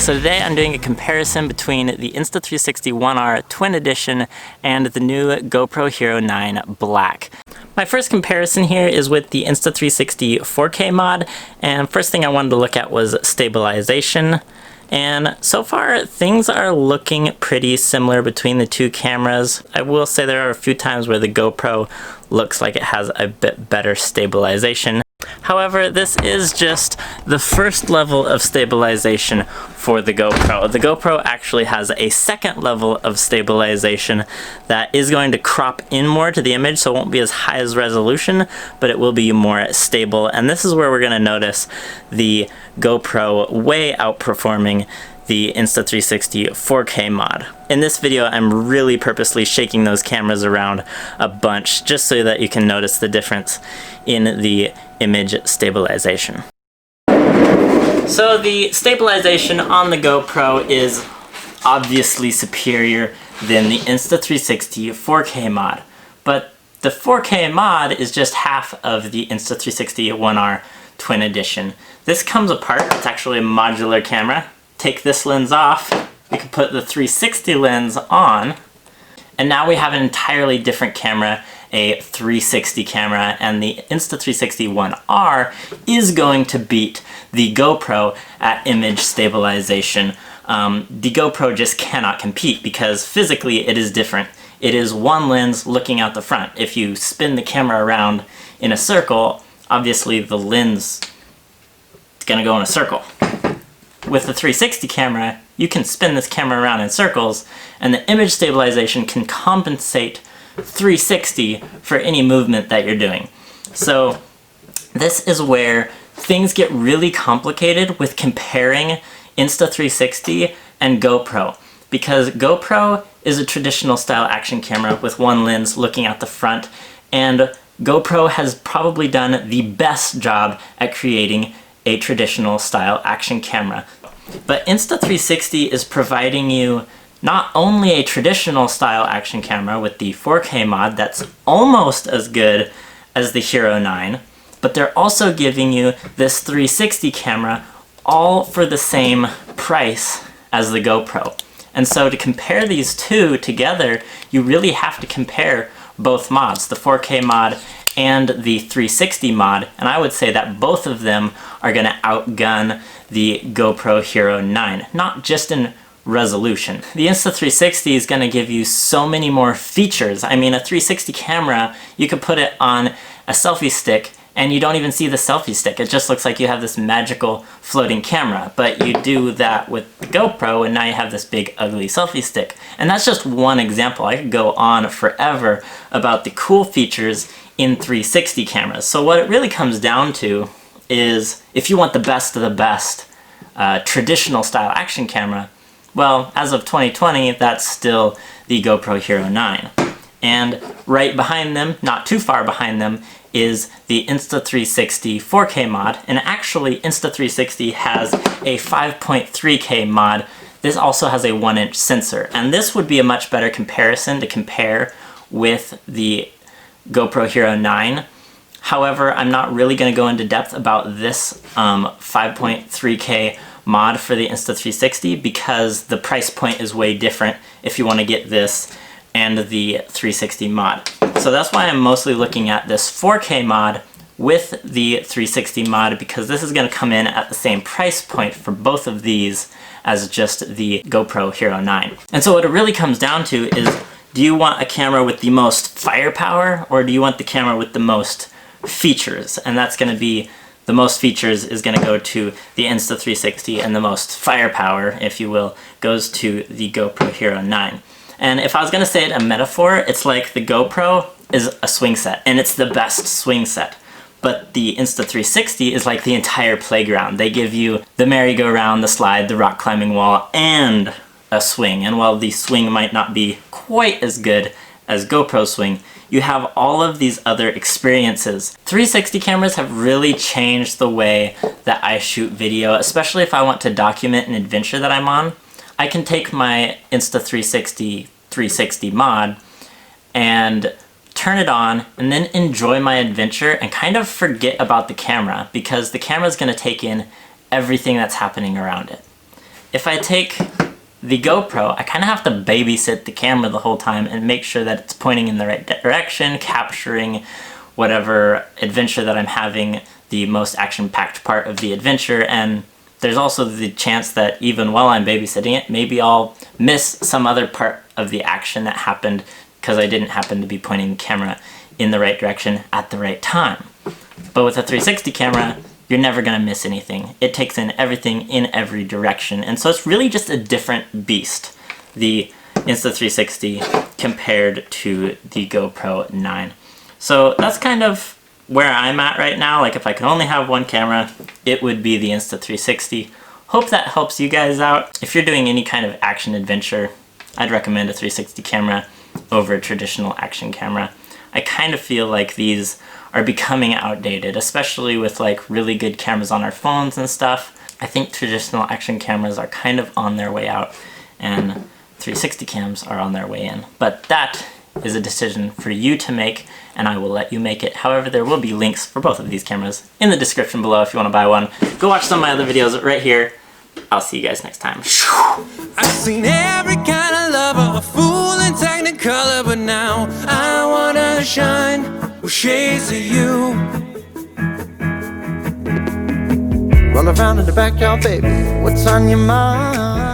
So today I'm doing a comparison between the Insta360 1R Twin Edition and the new GoPro Hero 9 Black. My first comparison here is with the Insta360 4K mod, and first thing I wanted to look at was stabilization. And so far, things are looking pretty similar between the two cameras. I will say there are a few times where the GoPro looks like it has a bit better stabilization. However, this is just the first level of stabilization for the GoPro. The GoPro actually has a second level of stabilization that is going to crop in more to the image, so it won't be as high as resolution, but it will be more stable. And this is where we're going to notice the GoPro way outperforming the Insta360 4K mod. In this video, I'm really purposely shaking those cameras around a bunch just so that you can notice the difference in the image stabilization. So the stabilization on the GoPro is obviously superior than the Insta360 4K mod, but the 4K mod is just half of the Insta360 1R Twin Edition. This comes apart. It's actually a modular camera. Take this lens off, we can put the 360 lens on, and now we have an entirely different camera, a 360 camera, and the Insta360 1R is going to beat the GoPro at image stabilization. The GoPro just cannot compete because physically it is different. It is one lens looking out the front. If you spin the camera around in a circle, obviously the lens is going to go in a circle. With the 360 camera, you can spin this camera around in circles, and the image stabilization can compensate 360 for any movement that you're doing. So this is where things get really complicated with comparing Insta360 and GoPro, because GoPro is a traditional style action camera with one lens looking out the front, and GoPro has probably done the best job at creating a traditional style action camera. But Insta360 is providing you not only a traditional style action camera with the 4K mod that's almost as good as the Hero 9, but they're also giving you this 360 camera all for the same price as the GoPro. And so to compare these two together, you really have to compare both mods, the 4K mod and the 360 mod, and I would say that both of them are going to outgun the GoPro Hero 9, not just in resolution. The Insta360 is going to give you so many more features. I mean, a 360 camera, you could put it on a selfie stick and you don't even see the selfie stick. It just looks like you have this magical floating camera. But you do that with the GoPro and now you have this big ugly selfie stick. And that's just one example. I could go on forever about the cool features in 360 cameras. So what it really comes down to is if you want the best of the best traditional style action camera, well, as of 2020, that's still the GoPro Hero 9. And right behind them, not too far behind them, is the Insta360 4K mod. And actually, Insta360 has a 5.3K mod. This also has a 1-inch sensor. And this would be a much better comparison to compare with the GoPro Hero 9. However, I'm not really going to go into depth about this 5.3K mod for the Insta360 because the price point is way different if you want to get this and the 360 mod. So that's why I'm mostly looking at this 4K mod with the 360 mod, because this is going to come in at the same price point for both of these as just the GoPro Hero 9. And so what it really comes down to is, do you want a camera with the most firepower or do you want the camera with the most features? And that's going to be, the most features is going to go to the Insta360 and the most firepower, if you will, goes to the GoPro Hero 9. And if I was going to say it in a metaphor, it's like the GoPro is a swing set, and it's the best swing set. But the Insta360 is like the entire playground. They give you the merry-go-round, the slide, the rock climbing wall, and a swing. And while the swing might not be quite as good as GoPro swing, you have all of these other experiences. 360 cameras have really changed the way that I shoot video, especially if I want to document an adventure that I'm on. I can take my Insta360 360 mod and turn it on and then enjoy my adventure and kind of forget about the camera, because the camera is going to take in everything that's happening around it. if I take the GoPro, I kind of have to babysit the camera the whole time and make sure that it's pointing in the right direction, capturing whatever adventure that I'm having, the most action-packed part of the adventure. And there's also the chance that even while I'm babysitting it, maybe I'll miss some other part of the action that happened because I didn't happen to be pointing the camera in the right direction at the right time. But with a 360 camera, you're never going to miss anything. It takes in everything in every direction. And so it's really just a different beast, the Insta360 compared to the GoPro 9. So that's kind of where I'm at right now. Like, if I could only have one camera, it would be the Insta360. Hope that helps you guys out. If you're doing any kind of action adventure, I'd recommend a 360 camera over a traditional action camera. I kind of feel like these are becoming outdated, especially with like really good cameras on our phones and stuff. I think traditional action cameras are kind of on their way out, and 360 cams are on their way in. But that is a decision for you to make, and I will let you make it. However, there will be links for both of these cameras in the description below if you want to buy one. Go watch some of my other videos right here. I'll see you guys next time. I've seen every kind of lover, a fool in technicolor, but now I wanna shine with shades of you. Roll around in the backyard, baby, what's on your mind?